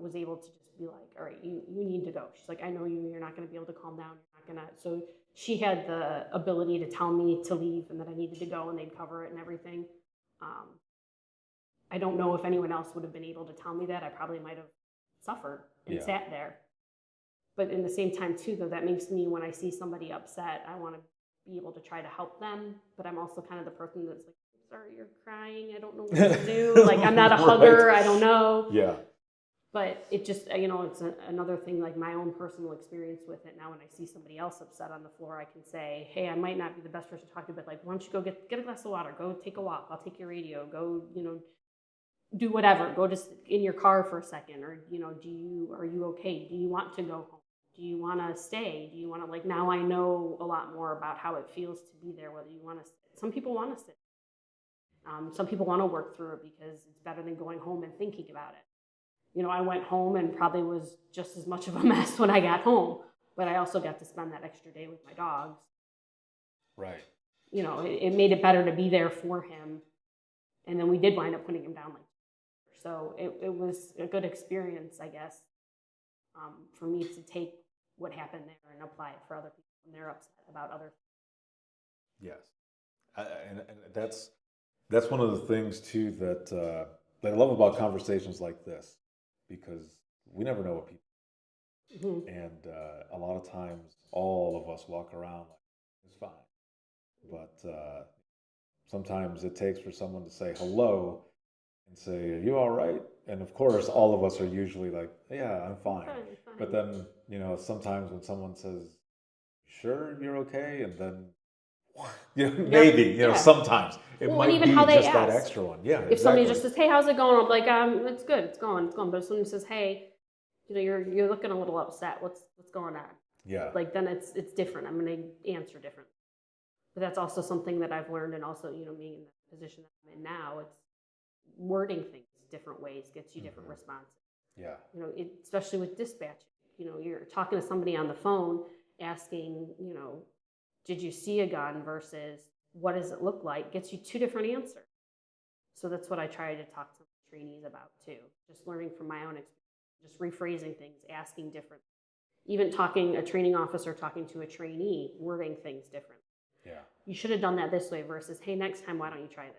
was able to just be like, all right, you need to go. She's like, I know you're not going to be able to calm down. You're not going to. So she had the ability to tell me to leave and that I needed to go, and they'd cover it and everything. I don't know if anyone else would have been able to tell me that. I probably might have suffered and sat there. But in the same time too, though, that makes me, when I see somebody upset, I want to be able to try to help them. But I'm also kind of the person that's like, sorry, you're crying. I don't know what to do. Like, I'm not a hugger. I don't know. Yeah. But it just, it's another thing, like my own personal experience with it. Now, when I see somebody else upset on the floor, I can say, hey, I might not be the best person to talk to, but like, why don't you go get a glass of water, go take a walk, I'll take your radio, go, do whatever, go just in your car for a second, or, are you okay? Do you want to go home? Do you want to stay? Do you want to, like, now I know a lot more about how it feels to be there, whether you want to sit. Some people want to sit. Some people want to work through it because it's better than going home and thinking about it. I went home and probably was just as much of a mess when I got home, but I also got to spend that extra day with my dogs. Right. It made it better to be there for him. And then we did wind up putting him down. So it was a good experience, I guess, for me to take what happened there and apply it for other people when they're upset about other things. Yes. And that's one of the things, too, that I love about conversations like this. Because we never know what people do. And a lot of times, all of us walk around like, it's fine. But sometimes it takes for someone to say hello and say, are you all right? And of course, all of us are usually like, yeah, I'm fine. Fine. But then, sometimes when someone says, sure, you're okay? And then, maybe, sometimes it might even be how they just that ask. extra one. Yeah, if somebody just says, hey, how's it going? I'm like, it's good, it's going. But if someone says, hey, you're looking a little upset, what's going on? Yeah. Like, then it's different. I'm going to answer different. But that's also something that I've learned, and also, being in the position that I'm in now, it's wording things different ways gets you different responses. Yeah. Especially with dispatching. You're talking to somebody on the phone asking, did you see a gun versus what does it look like, gets you two different answers. So that's what I try to talk to trainees about too. Just learning from my own experience, just rephrasing things, asking different, even a training officer talking to a trainee, wording things different. Yeah. You should have done that this way versus, hey, next time, why don't you try this?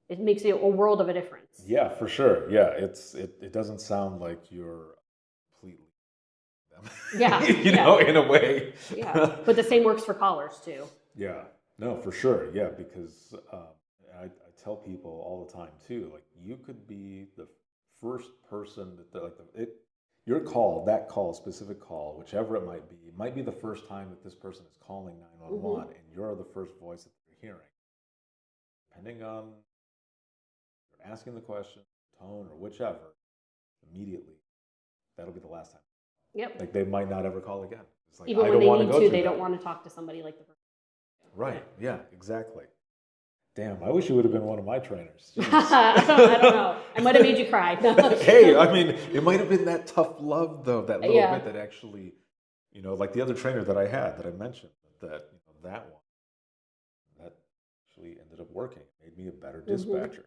It makes a world of a difference. Yeah, for sure. Yeah, it doesn't sound like you're completely them. Yeah. In a way. Yeah, but the same works for callers too. Yeah, no, for sure. Yeah, because I tell people all the time too, like you could be the first person your call, that call, specific call, whichever it might be the first time that this person is calling 911, and you're the first voice that they're hearing. Depending on you're asking the question, tone, or whichever, immediately, that'll be the last time. Yep. Like they might not ever call again. It's like, even when they need to, they don't want to talk to somebody like the first. Right. Yeah. Exactly. Damn. I wish you would have been one of my trainers. I don't know. I might have made you cry. Hey, I mean, it might have been that tough love though, that little bit that actually, like the other trainer that I had that I mentioned, that that one, that actually ended up working, made me a better dispatcher.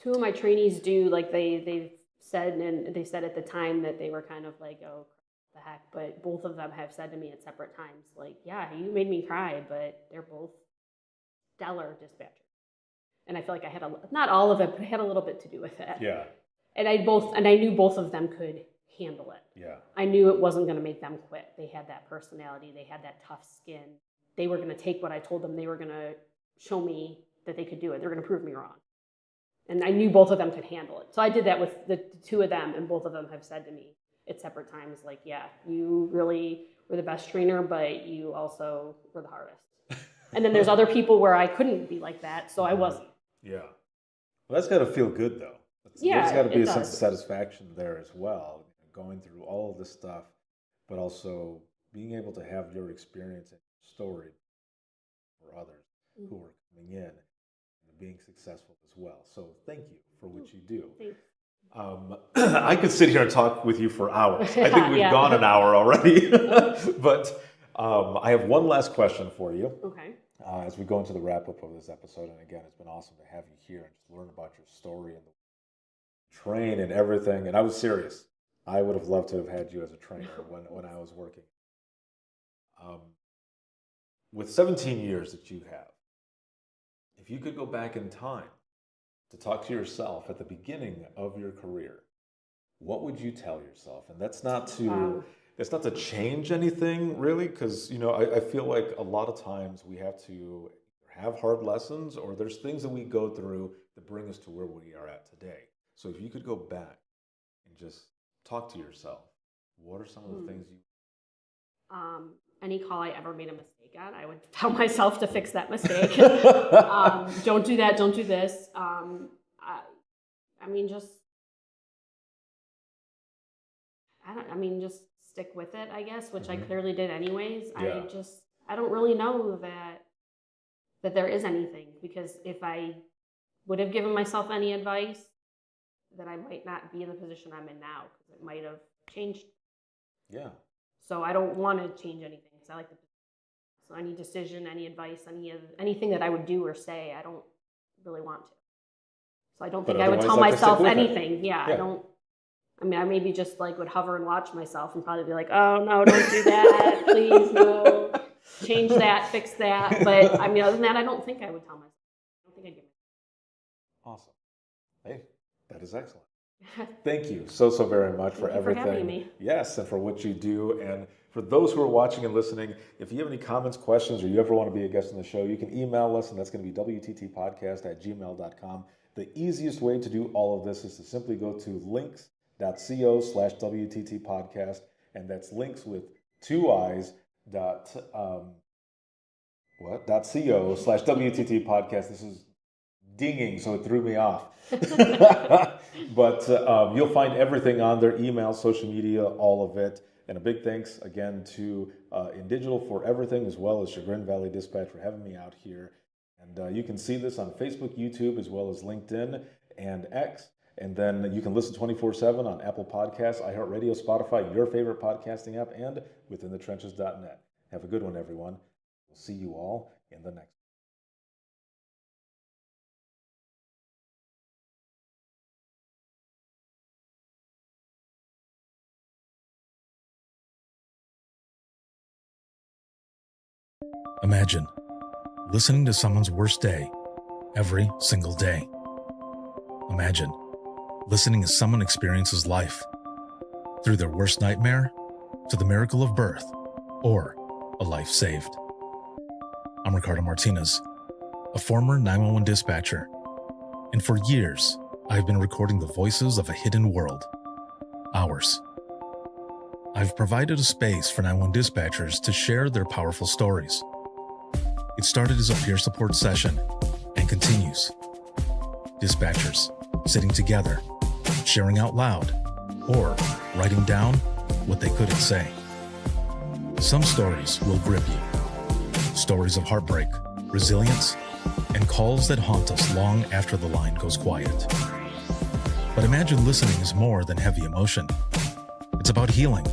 Two of my trainees do, like they've said, and they said at the time that they were kind of like, oh, the heck, but both of them have said to me at separate times, like, yeah, you made me cry, but they're both stellar dispatchers. And I feel like I had not all of it, but I had a little bit to do with it. Yeah. And I knew both of them could handle it. Yeah. I knew it wasn't going to make them quit. They had that personality. They had that tough skin. They were going to take what I told them. They were going to show me that they could do it. They were going to prove me wrong. And I knew both of them could handle it. So I did that with the two of them, and both of them have said to me at separate times, like, yeah, you really were the best trainer, but you also were the hardest. And then there's other people where I couldn't be like that, so I wasn't. Yeah. Well, that's got to feel good, though. There's got to be a sense of satisfaction there as well, going through all of this stuff, but also being able to have your experience and story for others who are coming in and being successful as well. So thank you for what you do. Thanks. I could sit here and talk with you for hours. I think we've gone an hour already. But I have one last question for you. Okay. As we go into the wrap-up of this episode, and again, it's been awesome to have you here and just learn about your story and the train and everything. And I was serious. I would have loved to have had you as a trainer when I was working. With 17 years that you have, if you could go back in time to talk to yourself at the beginning of your career, what would you tell yourself? And that's not to change anything really, because I feel like a lot of times we have to have hard lessons, or there's things that we go through that bring us to where we are at today. So if you could go back and just talk to yourself, what are some of the things you... Any call I ever made a mistake on, I would tell myself to fix that mistake. Don't do that, don't do this. Just stick with it, I guess, which I clearly did anyways. Yeah. I don't really know that there is anything, because if I would have given myself any advice, then I might not be in the position I'm in now, because it might have changed. Yeah. So I don't want to change anything, because I like to. So any decision, any advice, anything that I would do or say, I don't really want to. So I don't think I would tell myself anything. Yeah, I don't. I maybe just would hover and watch myself and probably be like, oh no, don't do that, please, no, change that, fix that. But other than that, I don't think I would tell myself. I don't think I'd give myself. Awesome. Hey, that is excellent. Thank you so very much for everything. For having me. Yes, and for what you do. And for those who are watching and listening, if you have any comments, questions, or you ever want to be a guest on the show, you can email us, and that's going to be wttpodcast@gmail.com. The easiest way to do all of this is to simply go to links.co/WTT podcast, and that's links with 2 I's .co/WTT podcast. This is dinging, so it threw me off. But you'll find everything on there: email, social media, all of it. And a big thanks again to In Digital for everything, as well as Chagrin Valley Dispatch for having me out here. And you can see this on Facebook, YouTube, as well as LinkedIn and X. And then you can listen 24/7 on Apple Podcasts, iHeartRadio, Spotify, your favorite podcasting app, and withinthetrenches.net. Have a good one, everyone. We'll see you all in the next one. Imagine listening to someone's worst day every single day. Imagine listening as someone experiences life through their worst nightmare to the miracle of birth or a life saved. I'm Ricardo Martinez, a former 911 dispatcher, and for years, I've been recording the voices of a hidden world, ours. I've provided a space for 911 dispatchers to share their powerful stories. It started as a peer support session and continues. Dispatchers sitting together, sharing out loud, or writing down what they couldn't say. Some stories will grip you. Stories of heartbreak, resilience, and calls that haunt us long after the line goes quiet. But imagine listening is more than heavy emotion. It's about healing.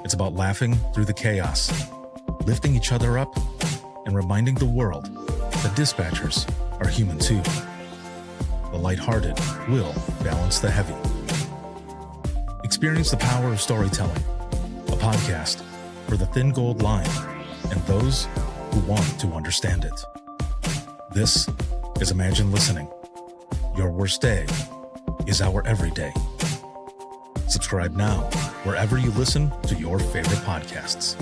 It's about laughing through the chaos, lifting each other up, and reminding the world that dispatchers are human too. The lighthearted will balance the heavy. Experience the power of storytelling, a podcast for the thin gold line and those who want to understand it. This is Imagine Listening. Your worst day is our everyday. Subscribe now wherever you listen to your favorite podcasts.